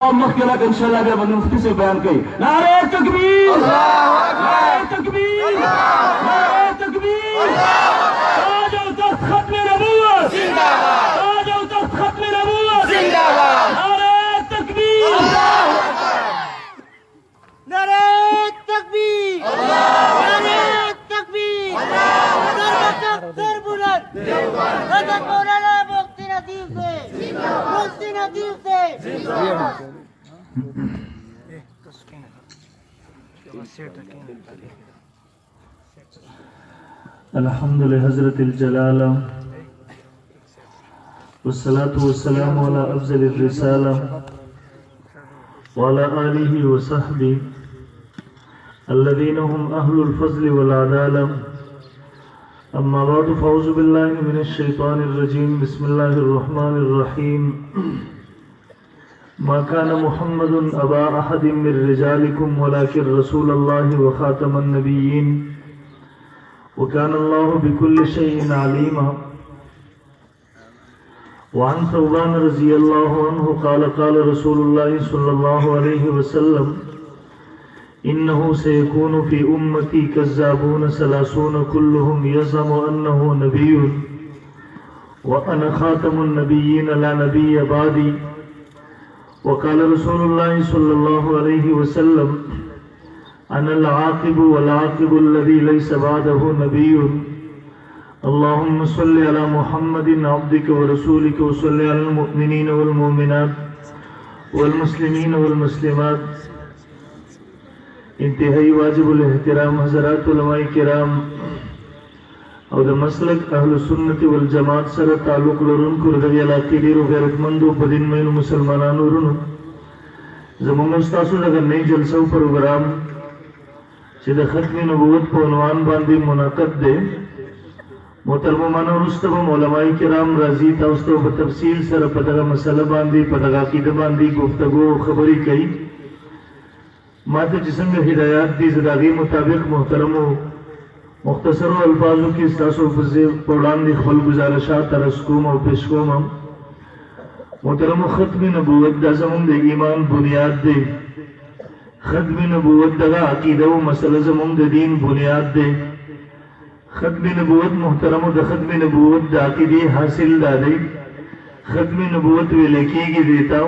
मखिला के इंशाल्लाह बे बंद मुफ्ती से बयान कई नारे तकबीर नारे तकबीर नारे तकबीर ताज और तख्त खत्म नबूवत जिंदाबाद ताज और तख्त खत्म नबूवत जिंदाबाद नारे तकबीर नारे तकबीर नारे तकबीर सर बुलंद हजरत मौलाना मुफ्ती नदीम से अल्हम्दुलिल्लाह हज़रतिल जलाला वस्सलातु वस्सलामु अला अफ़ज़लिर रिसाला व अला आलिहि व सहबिहि अल्लज़ीना हुम अहलुल फ़ज़्लि वल अदाला अम्मा बअद फ़अऊज़ु बिल्लाहि मिनश शैतानिर रजीम बिस्मिल्लाहिर रहमानिर रहीम मा कान मुहम्मदुन अबा अहदिम मिर रिजालिकुम वलाकिन रसूलल्लाहि व खातमन नबिय्यीन व कान अल्लाहु बिकुल्लि शैइन अलीमा व अन सौबान रज़ियल्लाहु अन्हु क़ाल क़ाल रसूलुल्लाहि सल्लल्लाहु अलैहि वसल्लम इन्नहु सयकूनु फी उम्मती कज़्ज़ाबून सलासून कुल्लुहुम यज़अमु अन्नहु नबिय्युन व अना खातमुन नबिय्यीन ला नबिय्य बादी वक़ाल रसूलुल्लाहि सल्लल्लाहु अलैहि वसल्लम अनल आक़िबु वल आक़िबुल्लज़ी लैसा बअदहु नबिय्युन अल्लाहुम्मा सल्लि अला मुहम्मदिन अब्दिका व रसूलिका व सल्लि अलल मुमिनीन वल मुमिनात वल मुस्लिमीन वल मुस्लिमात। इंतहाई वाजिबुल एहतराम हज़रात उलमाए किराम और मसलक अहल सुन्नत वल जमात सर ताल्लुक लरुनकु रदियल अकीदीर गैरतमंदो बदिन में मुसलमानानो रुनु ज़मून उस्तासु लगा नई जलसा प्रोग्राम सीधा खत्म नबूवत को उन्वान बांधी मुनाक़द दे मोहतरमानो रुस्तम उलमाए किराम राजी ताउस्तो बतफसील सर पदगा मसला बांधी पदगा अकीदा बांधी गुफ्तगू खबरी कई माते जिसंग हिदायत दी ज़दागी मुताबिक मोहतरमो मुख्तसर अल्फाजों की पौड़ान दी खल गुजारशात तरस्कुम और पेशकुम मोहतरम खत्म नबूवत दज़मुन दे ईमान बुनियाद दे खत्म नबूवत दगा अकीदा व मसला ज़मुन दे दीन बुनियाद दे खत्म नबूवत मोहतरम द खत्म नबूवत द अकीदे हासिल दादे खत्म नबूवत वे लेकेगी देता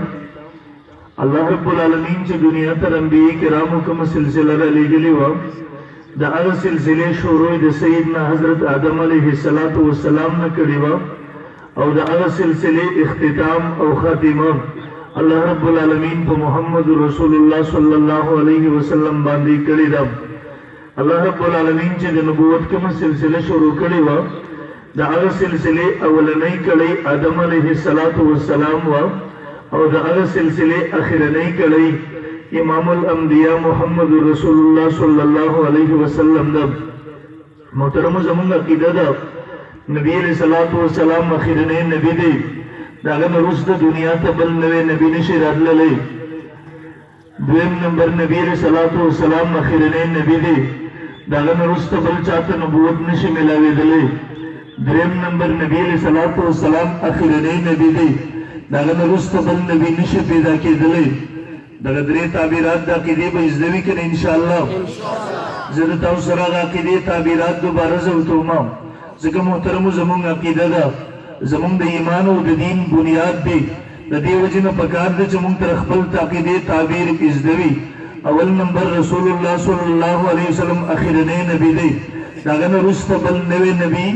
अल्लाह रब्बुल आलमीन से दुनिया पर अंबिया किराम का सिलसिला ले गलिवा द अगर सिलसिले शुरू द सैयदना हजरत आदम अलैहिस्सलातु वस्सलाम न करीवा और द अगर सिलसिले इख्तिताम और खातिमा अल्लाह रब्बुल आलमीन को मोहम्मद रसूलुल्लाह सल्लल्लाहु अलैहि वसल्लम बांधी करीदा अल्लाह रब्बुल आलमीन से द नबूवत के सिलसिले शुरू करीवा द अगर सिलसिले अवलनई कड़ी आदम अलैहिस्सलातु वस्सलाम व और द अगर सिलसिले आखिरनई कड़ी इमामुल अंबिया मोहम्मद रसूलुल्लाह सल्लल्लाहु अलैहि वसल्लम दब मोहतरम ज़मुन अकीदा दा नबी अलैहिस्सलातु वस्सलाम आखिरने नबी दे दागन रुस्त दुनिया तबल नवे नबी ने शिराद लले दुएम नंबर नबी अलैहिस्सलातु वस्सलाम आखिरने नबी दे दागन रुस्त बल चाहत नबूवत ने मिलावे दले दुएम नंबर नबी अलैहिस्सलातु वस्सलाम आखिरने नबी दे दागन रुस्त बल नबी ने पैदा के दले दगदरे ताबीरात दा की दे बइज़दवी के इंशाअल्लाह ज़रूरत औ सरा दा की दे ताबीरात दोबारा ज़रूरतोमा ज़िक्र मोहतरम ज़मुन अकीदा दा ज़मुन द ईमान और द दीन बुनियाद दे द दे वजह न पकार दे ज़मुन तरखबल ताक़ीदे ताबीर इज़दवी अवल नंबर रसूलुल्लाह सल्लल्लाहु अलैहि वसल्लम आखिरने नबी दे दागन रुस्तबल नवे नबी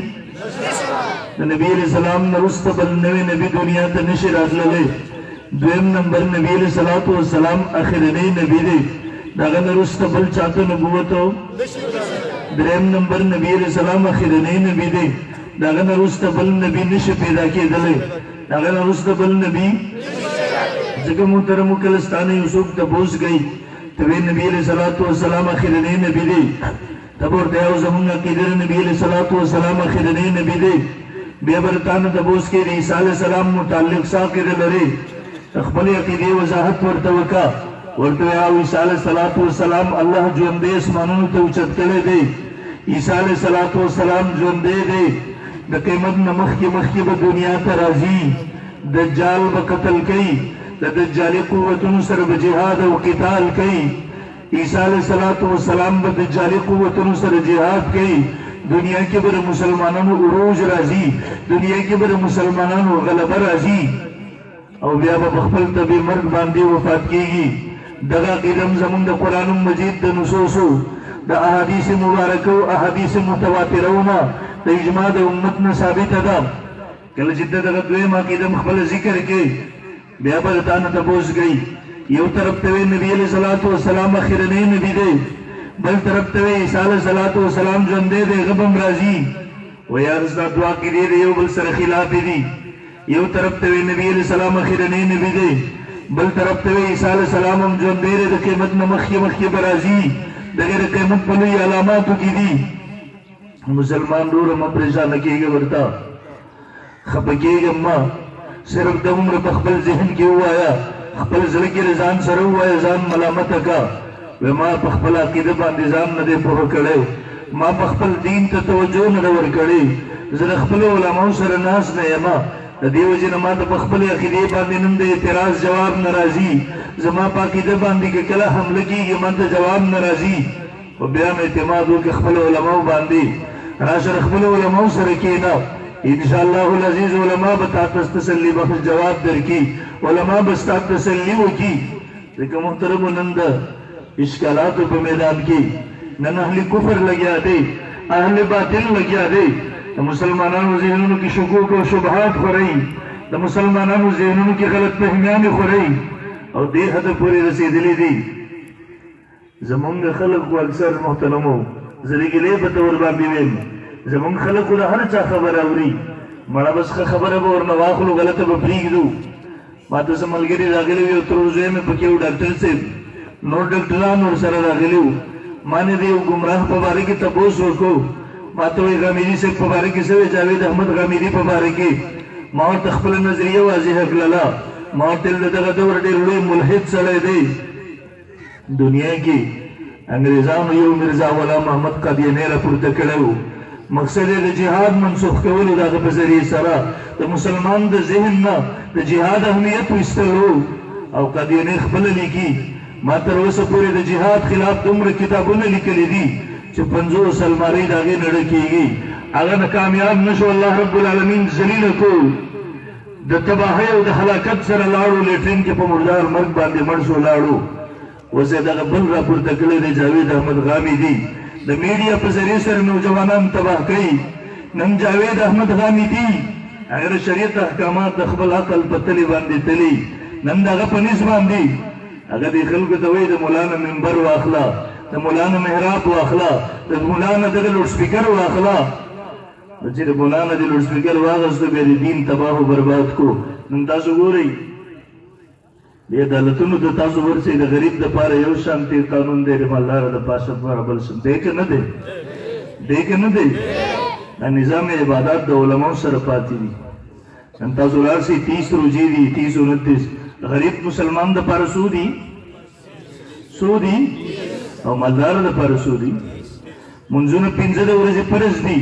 नबी अलैहिस्सलाम न रुस्तबल नवे नबी दुनिया त नशिरात लले दुएम नंबर नबी अलैहिस्सलातु वस्सलाम आखिरने नबी दे दागन रुस्तबल चाहते नबूवतो दुएम नंबर नबी अलैहिस्सलाम आखिरने नबी दे दागन रुस्तबल नबी निश पैदा के दले दागन रुस्तबल नबी जगह मुहतरम कलस्तान यूसुफ तबूस गई तबे नबी अलैहिस्सलातु वस्सलाम आखिरने नबी दे तबोर देव ज़मुन अकीदे नबी अलैहिस्सलातु वस्सलाम आखिरने नबी दे बेबरतान तबूस के ईसा अलैहिस्सलाम मुताल्लिक साकिर लरे अखबल अकीदे वजाहत वर्तवका वर्तवा ईसा अलैहिस्सलातु वस्सलाम अल्लाह जो अंदेश मानून तो उचत करे दे ईसा अलैहिस्सलातु वस्सलाम जो अंदे दे द क़यामत नमख की ब दुनिया त राजी दज्जाल ब कत्ल कई د دجالي قوتونو سره به جهاد او قتال کوي عیسی علیه السلام به دجالي قوتونو سره جهاد کوي دنیا کې به مسلمانانو عروج راځي دنیا کې به مسلمانانو غلبه راځي او بیا به خپل طبي مرګ باندې وفات کیږي دغه قدم زمون د قران مجید د نصوصو د احادیث مبارکه او احادیث متواترونه د اجماع د امت نه ثابت ده کله چې دغه دویمه قدم خپل ذکر کوي بیا به تاسو ته پوښتګي یو طرف ته نبی علیہ الصلوۃ والسلام اخرنی نبی دی بل طرف ته عیسی علیہ الصلوۃ والسلام ژوند دی غبم راځي و یا رسول دعا کې دی یو بل سره خلاف دي یو طرف ته نبی علیہ السلام اخرنی نبی دی بل طرف ته عیسی علیہ السلام هم ژوند دی د قیامت نه مخکې برازي دغه قیامت په لوی علاماتو کې دي مسلمان ډور هم پریشان کېږي ورته خپکیږي ما صرف د عمر په خپل ذهن کې وایا خپل زړه کې ځان سره وایا ځان ملامت کا و ما په خپل عقیده باندې ځان نه دی پوه کړی ما په خپل دین ته توجه نه ور کړی زه خپل علماء سره ناس نه یم د دیو جن ما ته په خپل عقیده باندې نن د اعتراض جواب ناراضي زما په عقیده باندې کې کله حمله کیږي من ته جواب ناراضي او بیا مې اعتماد وکړ خپل علماء باندې راشه خپل علماء سره کېنا ان شاء الله العزيز علماء به تاسو تسلی بخش جواب درکې علماء به تاسو تسلی وکړي ځکه محترم نند اشکالات په میدان کې نن اهل کفر لګیا دي اهل باطل لګیا دي د مسلمانانو ذهنونو کې شکوک او شبهات خوري د مسلمانانو ذهنونو کې غلط فهمیان خوري او دې حد پورې رسیدلې دي زمونږ خلق او اکثر محترمو زریګلې په تور باندې ویم زمون خلق له هر چا خبر اوري مړه بس خبره به ورنه واخلو غلطه به پریږدو ما ته سملګری راغلی یو تروزه مې پکې و ډاکټر صاحب نور ډاکټرانو سره راغلی ما نه دی ګمراه په باره کې تاسو وکړو ما ته وی غامیری صاحب په باره کې سوي جاوید احمد غامیری په باره کې ما تخپل نظریه واضح کړله ما تل دغه دور ډېر لوی ملحد سره دی دنیا کې انګريزانو یو مرزا غلام محمد قادیانی را پورته کړو مقصد د جهاد منسوخ کول د په ذریعہ سره د مسلمان د ذهن نه د جهاد اهمیت وستلو او قادیانی خپل لیکي ما تر اوسه پورې د جهاد خلاف دومره کتابونه لیکلي دي چې 50 سلماری داغه نړۍ کېږي هغه کامیاب نشو الله رب العالمین ذلیل کو د تباہی او د هلاکت سره لاړو لیټرین کې په مردار مرګ باندې مړ شو لاړو وزه دغه بل راپورته کړی دی جاوید احمد غامیدی د میډیا په ذریعہ سره نوجوانان تباہ کوي نن جاوید احمد غامیدی اگر شریعت احکامات د خپل عقل په تلی باندې تلی نن دغه په نس باندې هغه د خلکو ته وایي د مولانا منبر واخلا د مولانا محراب واخلا د مولانا د لوډ سپیکر واخلا چې د مولانا د لوډ سپیکر واغسته به دین تباہ او برباد کو نن تاسو ګورئ دې عدالتونو د تاسو ورسې د غریب د پاره یو شانتي قانون دی د مالدار د پاسه پر بل څه دی که نه دی دا نظام عبادت د علماء سره پاتې دي نن تاسو راشي 30 روزي دي 30 29 غریب مسلمان د پاره سودي او مالدار د پاره سودي منځونه 15 ورځې فرض دي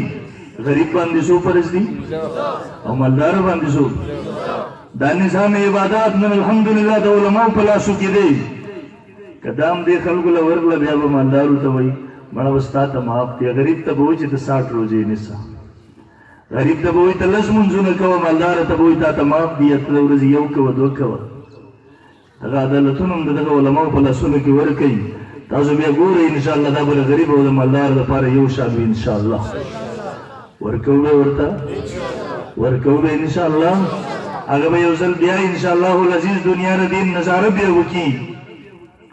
غریب باندې سو فرض دي او مالدار باندې سو دا نظام عبادت نن الحمدلله د علماء په لاسو کې دی قدام دې خلکو له ورغله بیا به مالدارو ته وایي مړه وستا ته معاف دی غریب ته به وایي چې ته 60 روزې نیسه غریب ته به وایي ته لس منځونه کوه مالدار ته به وایي تا ته معاف دي اتله ورځې یو کوه دوه کوه دغه عدالتونه هم د دغه علماو په لاسونو کې ورکوي تاسو بیا ګورئ انشاءالله دا به د غریب او د مالدار دپاره یو شان وي انشاءالله ورکوو به ورته انشاءالله هغه به یو ځل بیا انشاءالله العزیز دنیا د دین نظاره بیا وکړي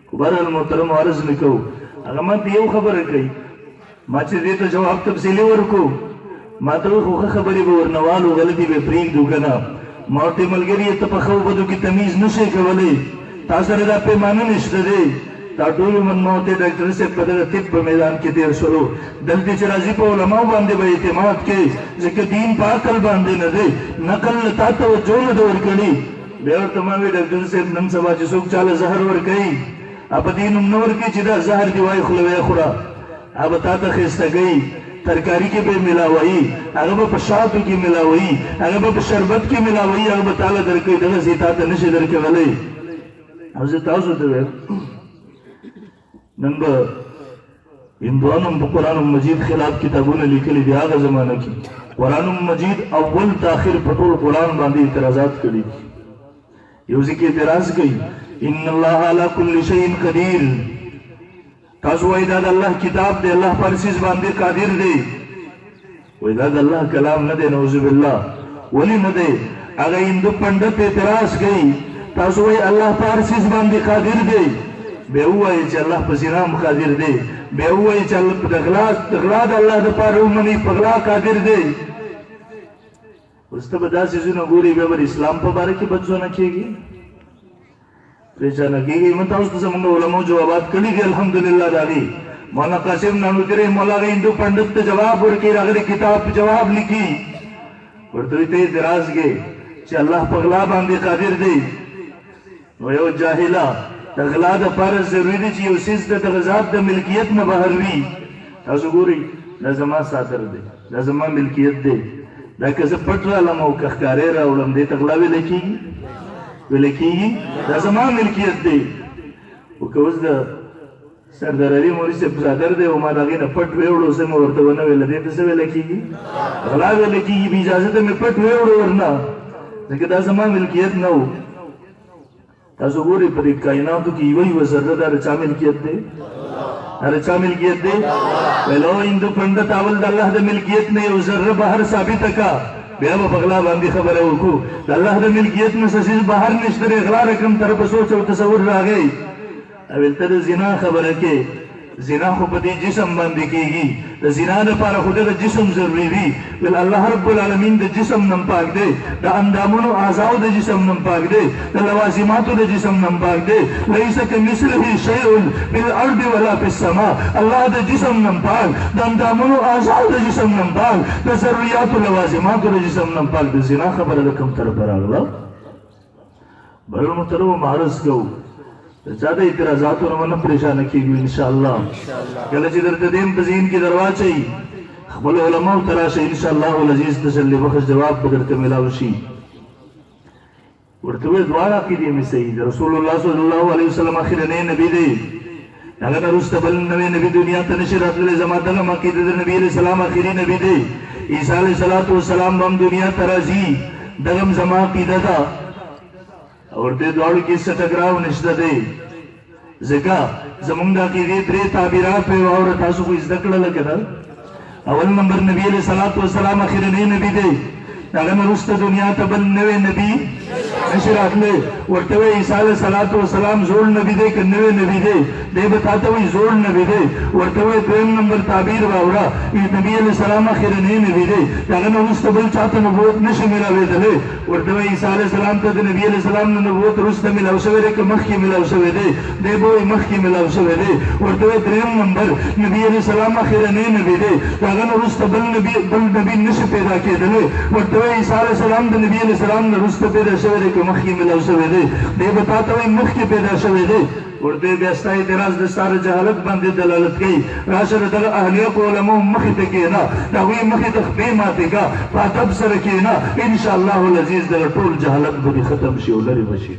خو بهرحال محترم عرض نه کوو هغه ما ته یو خبره کوي ما چې دې ته جواب تفصیلي ورکو ما ته خو خبرې به ورنوالو غلطي به پرېږدو که نه ما ورته ملګري ته په ښو بدو کې تمیز نشئ کولی تا سره دا پیمانه نشته دی دا ټول عمر ما ورته ډاکټر صاحب په دغه طب په میدان کې تېر شولو دلته چې راځي په علماو باندې به اعتماد کوي ځکه دین په عقل باندې نه دی نقل تا توجه نه ده ورکړي بیا ورته ما وایي ډاکټر صاحب نن سبا چې څوک چاله زهر ورکوي په دین هم نه ورکوي چې دا زهر دې وایي خوله ویې خوره هغه به تا ته ښایسته کوي ترکاری کې به ملاوي هغه به په شاتو کې ملاوي هغه به په شربت کې ملاوي هغه به تعالی درکوي دغه زیتا ته نشي درکولی او زه تاسو ته وایم نن به هندوانو په قرآن مجید خلاف کتابونه لیکلي دي هغه زمانه کې قرآن مجید اول تاخیر په ټول قرآن باندې اعتراضات کړي یو ځکه اعتراض کوي ان الله علی کل شیء قدیر تاسو وایي دا د الله کتاب دی الله پر سیز باندې قادر دی وایي دا د الله کلام نه دی نعوذ بالله ولی نه دی هغه هندو پنډت اعتراض کوي تاسو وایي الله پر سیز باندې قادر دی بیا وایي چې الله په زنا هم قادر دی بیا وایي چې الله د غلا د الله دپاره ومني په غلا قادر دی اوس ته به داسې ځونه ګوري بیا به اسلام په باره کې بد ځونه کېږي پریشانه کېږي من تاسو ته زموږ علماو جوابات کړي دي الحمدلله د هغې مولانا قاسم نانوتي رحمه الله هغه هندو پنډت ته جواب ورکړي هغه کتاب په جواب لیکي ورته ته اعتراض کوي چې الله په غلا باندې قادر دی نو یو جاهله د غلا دپاره ضروري دی چې یو څیز د دغه ذات د ملکیت نه بهر وي تاسو ګورئ دا زما ساتر دی دا زما ملکیت دی دا که زه پټ رالم او که ښکارې راوړم دې ته غلا ویلی کېږي ویلی کېږي دا زما ملکیت دی خو که اوس د سردار علي مولوي صاحب څادر دی او ما د هغې نه پټ ویوړو زه مې ورته ونه ویله دې ته څه ویلی کېږي غلا ویلی کېږي بې اجازته مې پټ ویوړو ورنه ځکه دا زما ملکیت نه و تاسو ګورئ په دې کائناتو کې یوه ذره دا د چا ملکیت دی دا د چا ملکیت دی ویلو هندو پنډت اول د الله د ملکیت نه یو ذره بهر ثابته کا بیا به په غلا باندې خبره وکړو د الله د ملکیت نه څه څیز بهر نشته دی غلا رقم طرفه سوچ او تصور راغی او ته د زنا خبره کې زنا خو په دې جسم باندې کېږي د زنا دپاره خو دغه جسم ضروري وي بل الله رب العالمین د جسم نم پاک دی د اندامونو اعضاو د جسم نم پاک دی د لوازماتو د جسم نم پاک دی لیس کمثله شیء فی الارض ولا فی السماء الله د جسم نم پاک د اندامونو اعضاو د جسم نم پاک د ضروریاتو لوازماتو د جسم نم پاک د زنا خبره د کوم طرفه راغله بل محترم عرض کوو چا د اعتراضاتو نه ونه پریشانه کېږو انشاءالله کله چې درته دین په ذهن کې درواچئ خپل علماو ته راشئ انشاءالله العزیز تسلي بخش جواب به درته میلاو شي ورته ویې دواړه عقیدې مې صحیح دي رسول الله صلی الله علیه وسلم اخرنی نبي دی هغه نه وروسته بل نوی نبي دنیا ته نشي راتللی زما دغه عقیده د نبي علیه السلام اخري نبي دی عیسی علیه السلام به هم دنیا ته راځي دغه هم زما عقیده ده اور دې دواړو کې څه ټکراو نشته دی ځکه زمونږ د عقیدې درې تعبیرات پرې واوره تاسو خو زده کړله که نه اول نمبر نبي علیه السلام اخرنی نبي دی هغه نه وروسته دنیا ته بل نوی نبي نشي راتلی ورته وایي عیسی علیه السلام زوړ نبي دی که نوی نبي دی دی به تا ته وایي زوړ نبي دی ورته وایي دویم نمبر تعبیر واوره نبي علیه السلام اخرنی نبي دی هغه نه وروسته بل چاته نبوت نشي میلاوېدلی ورته وایي عیسی علیه السلام ته د نبي علیه السلام نه نبوت وروسته میلاو شوی دی که مخکې میلاو شوی دی دی به وایي مخکې میلاو شوی دی ورته وایي دریم نمبر نبي علیه السلام اخرنی نبي دی هغه نه وروسته بل نبي نشي پیدا کېدلی ورته وایي عیسی علیه السلام د نبي علیه السلام نه وروسته پیدا شوی دی که مخکې میلاو شوی دی دی به تا ته وایي مخکې پیدا شوی دی ورته بیا ستا اعتراض د ستا جهالت باندې دلالت کوي راشه د دغه اهلیقو علماو مخې ته کښېنه د هغوی مخې ته خپې ماتې کړه په ادب سره کښېنه انشاءالله العزیز دغه ټول جهالت به دې ختم شي او لرې به شي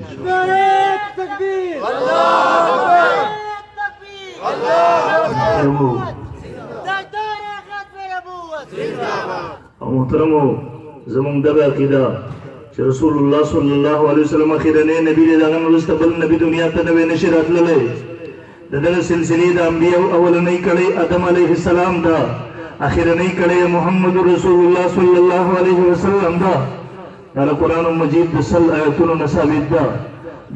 محترمو زمونږ دغه عقیده چې رسول الله صلی الله علیه وسلم اخرنی نبی دی د هغه نه وروسته بل نبي دنیا ته نوی نشي راتللی د دغه سلسلې د انبیاو اولنۍ کړۍ آدم علیه السلام ده اخرنۍ کړۍ محمد رسول الله صلی الله علیه وسلم ده دا د قرآن مجید د 100 آیتونو نه ثابت ده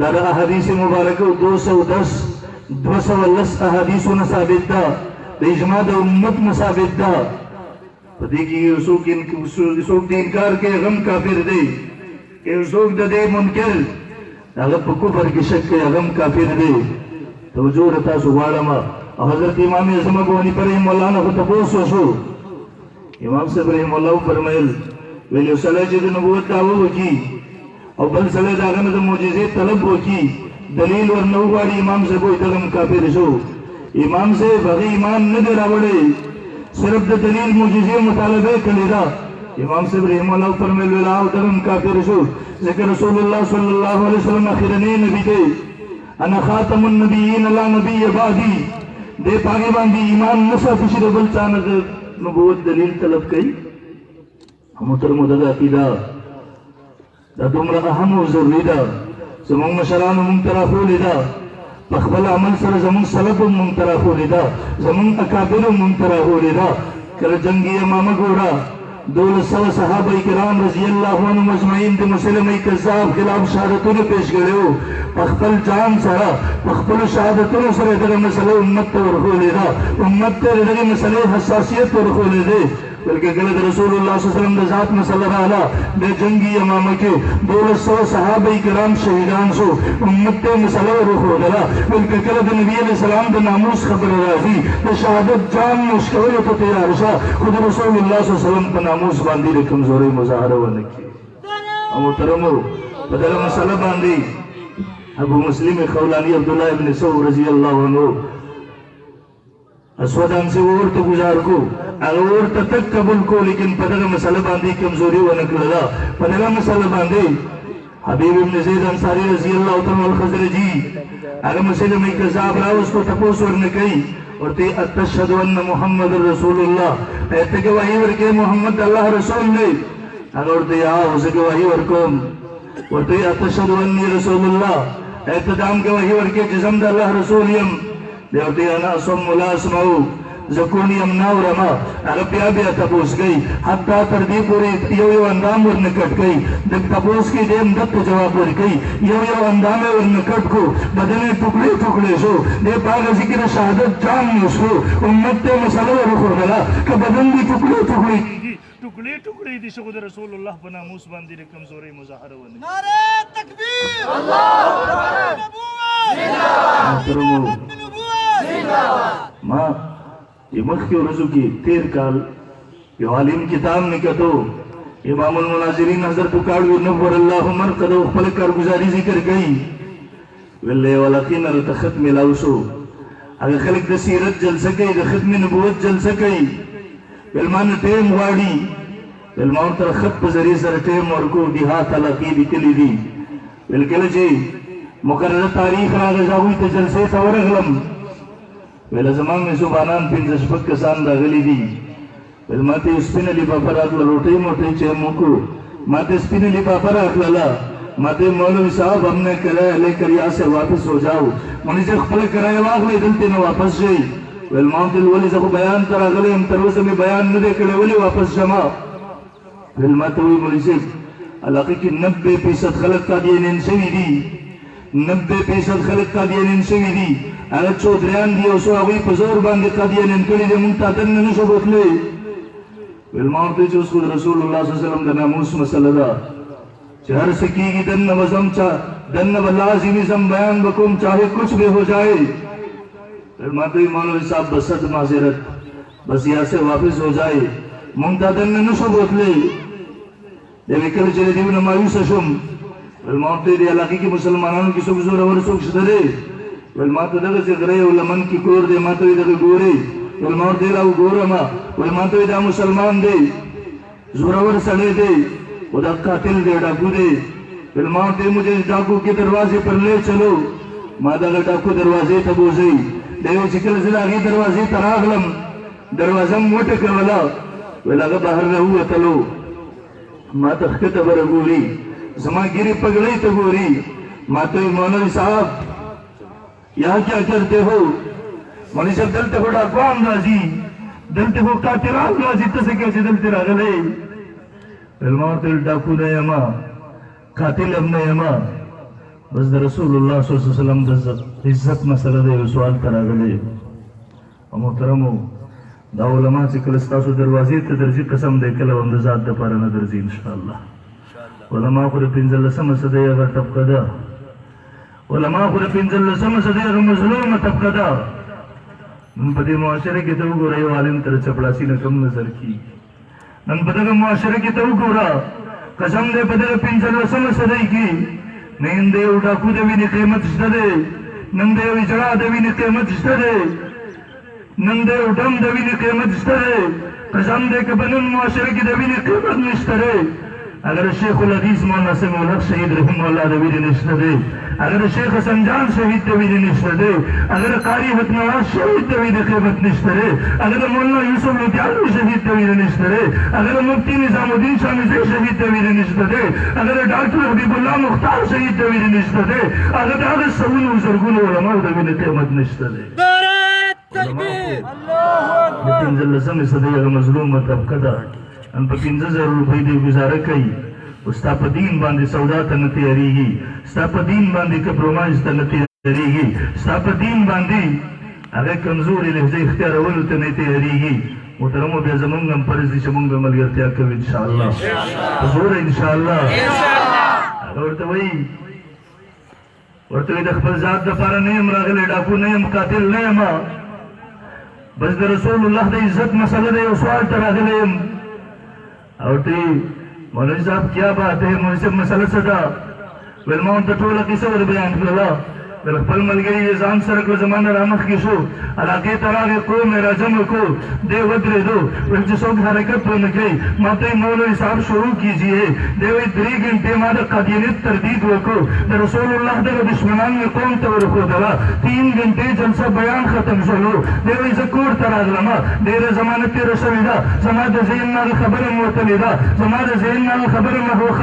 دا د احادیث مبارکو 210 احادیثو نه ثابت ده د اجماع د امت نه ثابت ده په دې کې یو څوک د انکار کوي هغه هم کافر دی یو څوک د دې منکر هغه په کفر کې شک کوي هغه هم کافر دی توجه له تاسو غواړم حضرت امام اعظم ابو حنیفه رحمه الله نه تپوس وشو امام صاحب رحمه الله فرمایل ویل یو سړی چې د نبوت دعوه وکړي او بل سړی د هغه نه د معجزې طلب وکړي دلیل ورنه وغواړي امام صاحب وایي دغه هم کافر شو امام صاحب هغه ایمان نه دی راوړی صرف د دلیل معجزې مطالبه کړې ده. امام صاحب رحمه الله فرمایي لا او درم کافر شو ځکه رسول الله صلی الله علیه وسلم اخرنی نبی دی. انا خاتم النبیین لا نبی بعدی. دې پاګې باندې ایمان نه ساتي چې بل چا نه نبوت دلیل طلب کوي. محترم دغه عقیده دا دومره اهم او ضروري ده. زموږ مشرانو موږ ته راښولې ده، په خپل عمل سره زموږ سلف هم موږ ته راښولې ده، زموږ اکابر هم موږ ته راښولې ده. کله جنګ یمامه ګوره 1200 صحابه کرام رضی الله عنهم اجمعین د مسلمه کذاب خلاف شهادتونه پیش کړو. په خپل جان سره په خپل شهادتونو سره دغه مسله امت ته ورښولې ده. امت ته دغه مسلې حساسیت ورښولې ده. بلکې کله د رسول الله صلی الله علیه وسلم د ذات مسله رااله د جنګ یمامه کې 1200 صحابه کرام شهیدان شو. امت ته مسله ورښودله. بلکې کله د نبی علیه السلام د ناموس خبره راځي د شهادت جان مشکولو ته تیار شه، خو د رسول الله صلی الله علیه وسلم په ناموس باندې د کمزورۍ مظاهره ونه کړي. او محترمو په دغه مسله باندې ابو مسلم خولاني عبدالله ابن سعود رضی الله عنه اسودان سے ورته گزار کو هغه ورته تک قبول کو، لیکن په دغه مسله باندې کمزوري ونه کړله. په دغه مسله باندې حبیب ابن زید انصاری رضی الله تعالی عنہ الخزرجی هغه مسلمه کذاب راوستو تپوس ورنه کوي ورته اتشهد ان محمد رسول الله ایته گواہی ورکه محمد الله رسول دی. هغه ورته یا اوسه گواہی ورکوم ورته اتشهد ان رسول الله ایته دام گواہی ورکه جسم د الله رسول یم. دیوتی انا اسم لا اسمعو زکونی امناو رما هغه بیا بیا تپوس گئی حتی تر دې پورې یو اندام ورنکټ گئی د تپوس کې دیم دته جواب ورکړي یو اندام ورنکټ کو بدن ټوکړي ټوکړي شو دې باغ ذکر شهادت جان نشو امت ته مسله ورخوړه ک بدن دې ټوکړي ټوکړي ټوکړي ټوکړي دي شو د رسول الله په ناموس باندې کمزوري مظاهره ونه. نعره تکبیر، الله اکبر، ما یہ مخی ورزو کی تیر کال یہ عالم کتاب نکتو امام المناظرین حضرت کاڑوی نور اللہ مرقدو خپل کارگزاری ذکر گئی واللہ والاقین رت ختم لاؤسو اگر خلق دا سیرت جل سکئی دا ختم نبوت جل سکئی والمان ٹیم واڑی والمان تر خط پزری سر ٹیم ورکو دیہات علاقی دی کلی دی والکل جی مقرر تاریخ را غزاوی تا جلسے تا ورغلم ویل زمان میں زبانان پینزش پک کسان دا غلی دی ویل ماتے اسپین علی باپر اکلا روٹے موٹے چے موکو ماتے اسپین علی باپر اکلا ماتے مولوی صاحب ہم نے کرائے لے کر یہاں سے واپس ہو جاؤ منی سے خپل کرائے واقعی دلتے نے واپس جائی ویل مانتے الولی سے بیان تر اگلے ہم تروسے میں بیان ندے کڑے ولی واپس جمع ویل ماتے ہوئی منی سے علاقے کی 90% خلق کا دینین شوی دی 90% خلق قادیانین شوی دی هغه چودریان دی او سو هغوی په زور باندې قادیانین کړي دي مونږ ته دننه نشو بوتلی ویل ما ورته چې اوس خو رسول الله صلی الله علیه وسلم د ناموس مسله ده چې هر څه کېږي دننه به ځم دننه به لازمي ځم بیان به کوم چاہے کچھ بھی ہو جائے ویل ما ته مولوی صاحب بس صد معذرت بس یہاں سے واپس ہو جائے مونږ ته دننه نشو بوتلی دی کله چې دیو نه مایوسه شوم والمانتے دے علاقی کی مسلمانانوں کی سوک زور اور سوک شدرے والمانتے دے غرے علمان کی کور دے مانتے دے گورے والمانتے دے گورا ما والمانتے دے مسلمان دے زور اور سڑے دے خدا قاتل دے ڈاکو دے والمانتے مجھے ڈاکو کے دروازے پر لے چلو مادا گا ڈاکو دروازے تبوزی دیو چکل زلاغی دروازے تراغلم دروازم موٹک والا ویلاغا باہر رہو اتلو ما تخکت برگولی زمان گیری پگڑی تو گوری ماتوی مولوی صاحب یہاں کیا کرتے ہو مولوی صاحب دلتے ہو ڈاکوان رازی دلتے ہو قاتلان رازی تسے کیسے دلتے راغلے علمان تو ڈاکو دے اما قاتل ابن اما بس در رسول اللہ صلی اللہ علیہ وسلم عزت مسئلہ دے سوال تراغلے محترمو دا علماء سے کلستاسو دروازی تے درجی قسم دے کلا وند ذات دا پارنا درجی انشاءاللہ علماء خود پینزل لسم صدی اگر طبقہ دا علماء خود پینزل لسم صدی اگر مظلوم طبقہ دا نن پدی معاشرے کی تو گو رہے عالم تر چپڑاسی نکم نظر کی نن پدی معاشرے کی تو گو رہا قسم دے پدی پینزل لسم صدی کی نین دے اٹھا کو دے بھی قیمت شتا دے نن دے بھی جڑا دے بھی قیمت شتا دے نن دی او ډم د وینې قیمت شته دی قسم دی که په نن معاشره کې د وینې قیمت نشته دی اگر شیخ الحدیث مولانا سمیع الحق شهید رحمه الله د وینې نشته دی اگر شیخ حسن جان شهید د وینې نشته دی اگر قاری حق نواز شهید د وینې قیمت نشته دی اگر مولانا یوسف لودیانوی شهید د وینې نشته دی اگر مفتی نظام الدین شامیزی شهید د وینې نشته دی اگر ډاکټر حبیب الله مختار شهید د وینې نشته دی اگر هغه سوونو زرګونو علماو د وینې قیمت نشته دی تکبیر د پنځلسمې صدۍ هغه مظلومه طبقه ده ان په 15,000 روپۍ دې ګزاره کوي او ستا په دین باندې سودا ته نه تیارېږي ستا په دین باندې کمپرومایز ته نه تیارېږي ستا په دین باندې هغه کمزورې لهجې اختیارولو ته نه تیارېږي محترمو بیا زمونږ هم فرض دي چې مونږ به ملګرتیا کوو انشاءالله په زوره انشاءالله هغه ورته وایي د خپل ذات دپاره نه یم راغلی ډاکو نه یم قاتل نه یم بس د رسول الله د عزت مسله ده یو سوال ته راغلی یم او ته مولوي صاحب کیا بات ہے مولوي صاحب مسله څه ده ویل ما ورته ټوله کیسه ور بیان کړله ویل خپل ملګري یې ځان سره کړه زما نه رامخکې شو علاقې ته راغی قوم یې راجمع کړو دی ودرېدو ویل چې څوک حرکت ونه کوي ما ته یې مولوي صاحب شروع کیجیے دی وایي 3 ګنټې ما د قادیانیت تردید وکړو د رسول الله دغه دشمنان مې قوم ته ورښودله 3 ګنټې جلسه بیان ختم شولو دی وایي زه کور ته راغلم ډېره زمانه تېره شوې ده زما د ذهن نه خبره مې وتلې ده زما د ذهن نه خبره محوه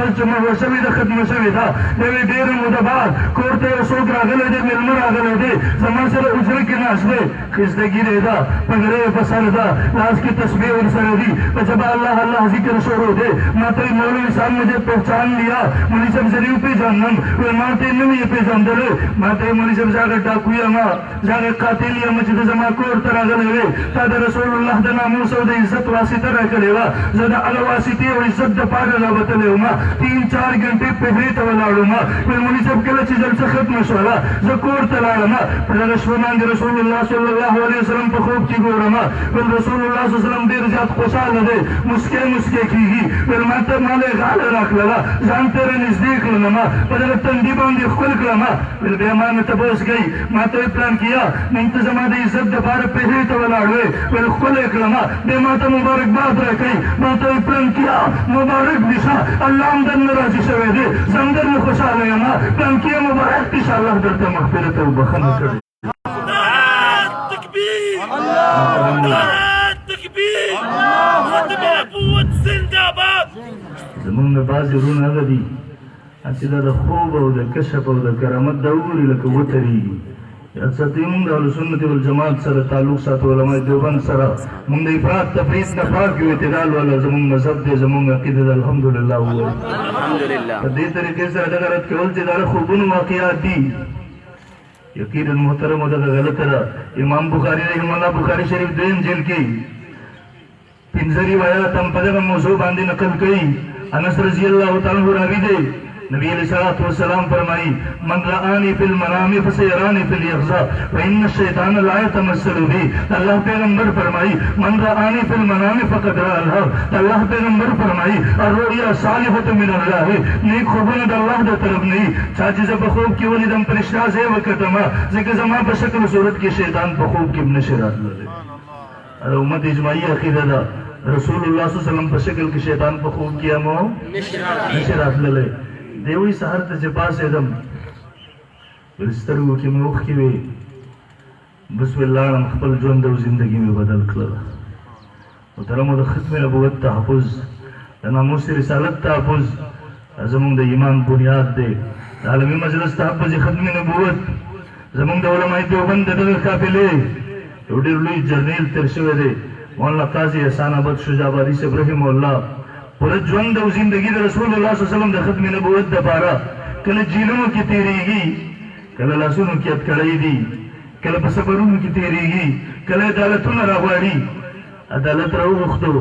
شوې ده ختمه شوې ده دی وایي ډېره موده بعد کور ته یو څوک راغلی دی مېلمه راغلی دی زما سره حجره کې ناست دی ښایسته ګیرې ده پګړۍ یې په سر ده لاس کې تسبیح ورسره دي په جبه الله الله ذکر شروع دی ما ته یې مولوي صاحب مجھے پہچان لیا مولوي صاحب زه دې وپېژندم ویل ما ته یې نه وي پېژندلی ما ته یې مولوي صاحب زه هغه ډاکو یم زه هغه قاتل یم چې ته زما کور ته راغلی وې تا د رسول الله د ناموس او د عزت واسطه راکړې وه زه د هغه واسطې او عزت دپاره راوتلی وم 3-4 ګنټې پهرې ته ولاړم ویل مولوي صاحب کله چې جلسه ختمه شوله زه کور ته لاړم په دغه شپه باندې رسول الله صلی الله علیه وسلم په خوب کې ګورم ویل رسول الله صلی الله علیه وسلم ډېر زیات خوشحاله دی مسکی مسکی کېږي ویل ما ته ما له یې غاړه راکړله ځان ته یې نږدې کړلم په دغه تندي باندې ښکل کړم ویل بیا ما مې تپوس کوي ما ته یې پلان کیا نن ته زما د عزت دپاره پهرې ته ولاړ وې ویل ښکل یې کړم بیا ما ته مبارکباد راکوي ما ته یې پلان کیا مبارک دي شه الله هم درنه راضي شوی دی زه هم درنه خوشحاله یم پلان کیا مبارک دي شه الله درته مغفرت او بخښنه کړي تكبير تكبير ختم قوة زنداباد زمونږ بعضې وروڼه هغه دي چې دا د خوب او د کشف او د کرامت دا وګوري لکه وترېږي یاد ساتئ مونږ د اهلسنت والجماعت سره تعلق ساتو علماء دیوبند سره مونږ د افراط تفریط نه پاک یو اعتدال والا زمونږ مذهب دی زمونږ عقیده ده الحمدلله ووایو په دې طریقې سره دغه رد کول چې دا د خوبونو واقعات دي یقینا محترم او دغه غلطه ده امام بخاري رحمه الله بخاري شریف دویم جیل کې 15 روایات هم په دغه موضوع باندې نقل کوي انس رضی الله تعالی عنہ راوی دی نبی علیہ الصلوۃ والسلام فرمائی من رآنی فی المنام فسیرانی فی الیقظہ فإن الشیطان لا يتمثل بی اللہ پیغمبر فرمائی من رآنی فی المنام فقد رأى الحق اللہ پیغمبر فرمائی الرؤیا صالحۃ من اللہ نیک خوبونه د الله د طرف نه چا چې زه په خوب کې ولیدم فرشته زه وکړم ځکه زما په شکل صورت کې شیطان په خوب کې نشي راتللی امت اجماعي عقیده ده رسول الله صلی الله علیه وسلم په شکل کې شیطان په خوب کې هم نشي راتللی دی وایي سهار ته چې پاڅېدم ویل سترګو کې مې اوښکې وې بس ویل لاړم خپل ژوند او زندګي مې بدل کړله محترمو د ختم نبوت تحفظ د ناموس رسالت تحفظ زمونږ د ایمان بنیاد دی د عالمي مجلس تحفظ ختم نبوت زمونږ د علماء دیوبند د دغه قافلې یو ډېر لوی جرنیل تېر شوی دی مولانا قاضي احسان احمد شجاع آبادي صاحب رحمه الله پوره ژوند او زندګي د رسول الله صلی الله علیه وسلم د ختم نبوت دپاره کله جیلونو کې تېرېږي کله لاسونو کې اتکړۍ دي کله په صبرونو کې تېرېږي کله عدالتونه راغواړي عدالت راوغوښتو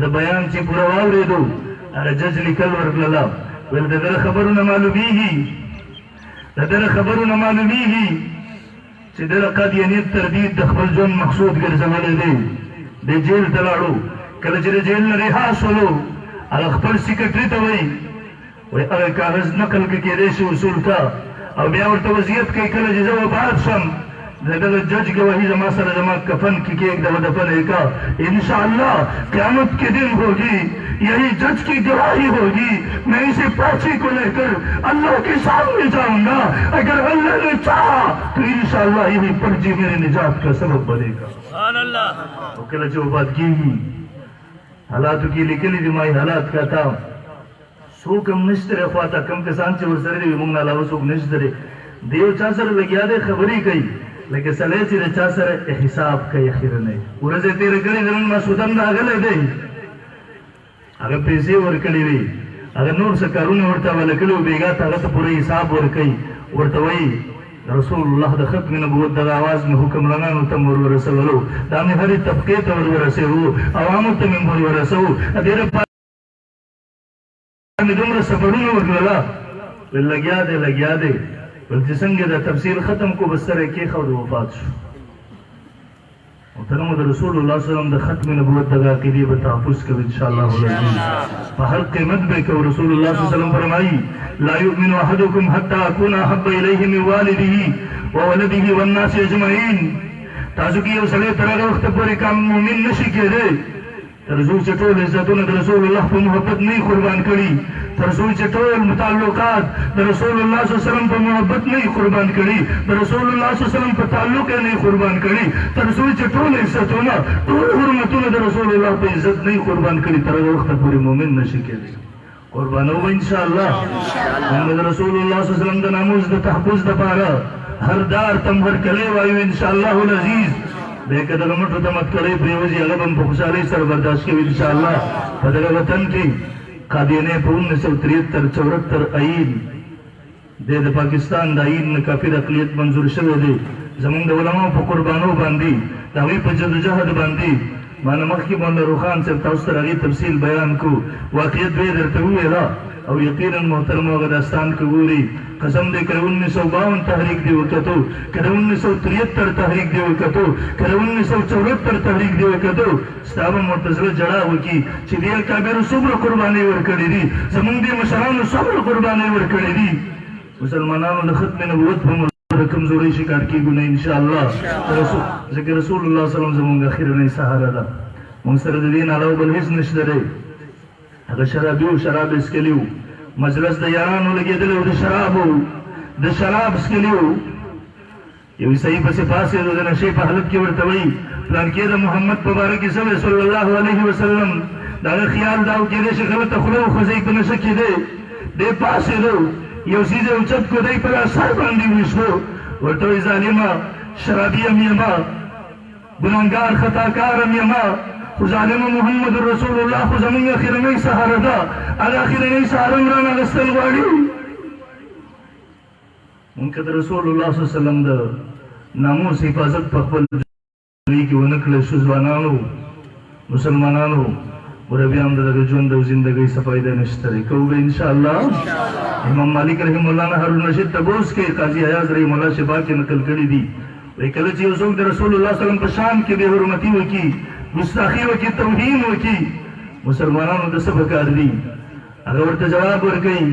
د بیان چې پوره واورېدو هغه جج لیکل ورکړله ویل د دغه خبرونه معلومیږي چې دغه قادیانیت تردید د خپل ژوند مقصود ګرځولی دی د جیل ته لاړو کله چې د جیل نه رها شولو هغه خپل سیکرټري ته وایي هغه کاغذ نقل کې کېدی شي اصول ته او بیا ورته وصیت کوي کله چې زه وفات شم دغه جج गवाही जमा सर जमा कफन की एक दफा दफन का इंशाअल्लाह क़यामत के दिन होगी, यही जज की गवाही होगी। मैं इसे पर्ची को लेकर अल्लाह के सामने जाऊंगा, अगर अल्लाह ने चाहा तो इंशाअल्लाह यही पर्ची मेरी निजात का सबब बनेगा। सुभान अल्लाह। तो कल जो बात की हालात की लिखली दिमाई हालात का था सो कम निश्तरे ख्वाता कम के सांचे और सरे भी मुंगना लाओ सो निश्तरे देव चासर लगिया दे खबरी कई लेकिन सले सिरे चासर हिसाब कई आखिर नहीं उरजे तेरे गली गलन में सुदम ना गले दे अगर पैसे और कली भी अगर नूर से कारून उड़ता वाला कलो बेगा था तो पूरे हिसाब और कई उड़ता वही रसूलुल्लाह द खत्म नबूवत द आवाज में हुक्म लगानो तम और रसूलो दाने हरी तबके तवर रसूलो अवाम तम और रसूलो तेरे में दुमर सफरुन और गला लग्या दे बल्कि संगे द तफसीर खत्म को बसरे के खौद वफात शो मोहतरम रसूलुल्लाह सल्लल्लाहु अलैहि वसल्लम द खत्म नबूवत द अकीदे बताफुस के इंशाअल्लाह हर कीमत पे को रसूलुल्लाह सल्लल्लाहु अलैहि वसल्लम फरमाई ला युमिनु अहदुकुम हत्ता अकुना हब्बा इलैहि मिन वालिदिही व वलदिही वन नास अजमईन ताजु की सले तरह वक्त पर काम मोमिन नशी के दे तरजू चटोल इज्जतों ने रसूलुल्लाह को मोहब्बत नहीं कुर्बान करी तरजू चटोल मुताल्लुकात रसूलुल्लाह सल्लल्लाहु अलैहि वसल्लम को मोहब्बत नहीं कुर्बान करी रसूलुल्लाह सल्लल्लाहु अलैहि वसल्लम पर ताल्लुक नहीं कुर्बान करी तरजू चटोल इज्जतों ना टोल हुर्मतों ने रसूलुल्लाह पे इज्जत नहीं कुर्बान करी तरह वक्त पूरी मोमिन नशी के दे कुर्बान हो इंशाअल्लाह मोहम्मद रसूलुल्लाह सल्लल्लाहु अलैहि वसल्लम का नामूज द तहफ्फुज द पारा हर दार तम हर कले वायु इंशाअल्लाह अल अजीज बेकदर मत तमत करे प्रियवजी अलबम खुशाली सर बर्दाश्त के इंशाअल्लाह फदर वतन की कादियाने 1973 74 आईन दे पाकिस्तान द आईन काफिर अकलियत मंजूर शवे दे जमंग द उलमा पर कुर्बानो बांधी दावी पर जदोजहद बांधी माना मखी मोहम्मद रुखान से तौसर अली तफसील बयान को वाकईत बे दरते हुए ला और यकीनन मोहतरम अगदास्तान कबूरी कसम दे कर 1952 तहरीक दे वकतो कर 1973 तहरीक दे वकतो कर 1974 तहरीक दे वकतो स्ताब मुतज़िला जड़ा वकी चिदिया काबिर सुब्र कुर्बानी वर कड़ी दी जमंग दे मशरान सुब्र कुर्बानी वर कड़ी दी मुसलमानों ने खत्म नबूवत पर कमजोरी शिकार की गुना इंशाअल्लाह ज़िक्र रसूलुल्लाह सल्लल्लाहु अलैहि वसल्लम जमंग आखिर नहीं सहारा दा मुंसरदीन अलाउ बल हिज नशदरे अगर शराबियो शराब इसके लिए मजलस द यारान लगे दिल द शराब इसके लिए ये सही पर सिफात से दो नशे पर हलत की वर्तवई प्लान किया द मोहम्मद मुबारक की सल्लल्लाहु अलैहि वसल्लम दागा ख्याल दाव के देश गलत खुलो खज़ई पर नशक दे पास दो ये चीजें उचत को दई पर असर बांधी हुई सो वर्तवई जालिमा शराबिया मियामा गुनाहगार खताकार मियामा खुजालिम मोहम्मद रसूलुल्लाह को जमीन आखिर नहीं सहारा दा अल आखिर नहीं सहारा मराना गस्तल वाली उनके रसूलुल्लाह सल्लल्लाहु अलैहि वसल्लम द नामोस हिफाजत पखबल की वनकले सुजवानानो मुसलमानानो बुरबी आमद जुन द जिंदगी सफायदा नश्तरे को इंशाअल्लाह इमाम मालिक रहमतुल्लाह ने हारून रशीद तबूस के काजी अयाज रहमतुल्लाह शिफा के नकल करी दी वे कल जी उसूल रसूलुल्लाह सल्लल्लाहु अलैहि वसल्लम पर शान के बेहुरमती हुई की गुस्ताखी की तौहीन की मुसलमानों ने सब कर दी अगर वर्त जवाब और गई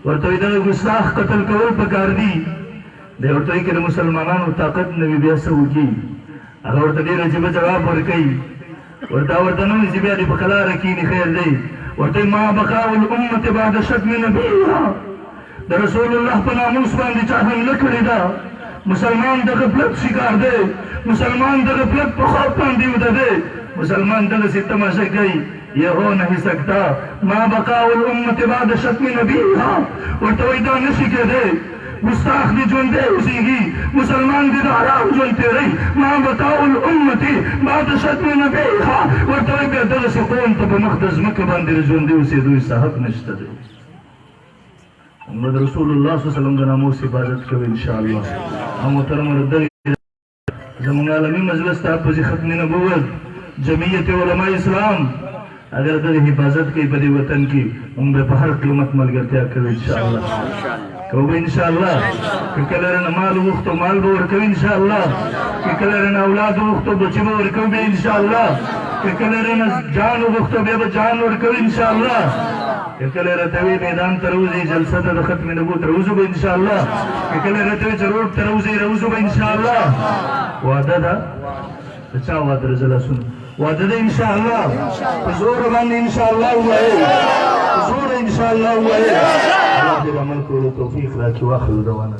वर्त इधर गुस्ताख कत्ल कवल पकार दी दे वर्त के मुसलमानों ताकत ने भी बेसु की अगर वर्त दे जब जवाब और गई वर्त नो जिबे दी बकला रखी नि खैर दे वर्त मा बकाउल उम्मत बाद शतम नबीहा द रसूलुल्लाह पर नामूस बांधी चाहन लकड़ीदा मुसलमान द गफलत शिकार दे मुसलमान द गफलत पर खौफ बांधी दे मुसलमान दल से तमाशा गई ये हो नहीं सकता माँ बकाउल उम्मत बाद शतम नबीहा और तवैदा नशी के दे गुस्ताख दी जोन दे उसी की मुसलमान दी आराम जोनते रही माँ बकाउल उम्मती बाद शतम नबीहा और तवैदा दल से कौन तो मखदस मक्के बांधी जोन दे उसे दो साहब नश्ता दे मोहम्मद रसूलुल्लाह सल्लल्लाहु अलैहि वसल्लम का नामों से इबादत करो इंशाअल्लाह हम मुहतरम रद्द जमुना आलमी मजलिस ता पर खत्म नबूवत जमीयत उलमा इस्लाम अगर दर हिफाजत की बड़ी वतन की उम्र पर हर कीमत मल गया करो इंशाअल्लाह कहो इंशाअल्लाह कि कलरन माल वक्त माल बोर करो इंशाअल्लाह कि कलरन औलाद वक्त बच्चे बोर करो इंशाअल्लाह कि कलरन जान वक्त बे जान और करो इंशाअल्लाह کله راتوي میدان ته روزي جلسه ته د ختم نبوت روزو به ان شاء الله کله راتوي چې روډ ته روزو به ان شاء الله وعده ده چا وعده رسول سن وعده ده ان شاء الله زور باندې ان شاء الله وایي زور ان شاء الله وایي الله دې عمل کولو توفیق راکړي واخلو دوانا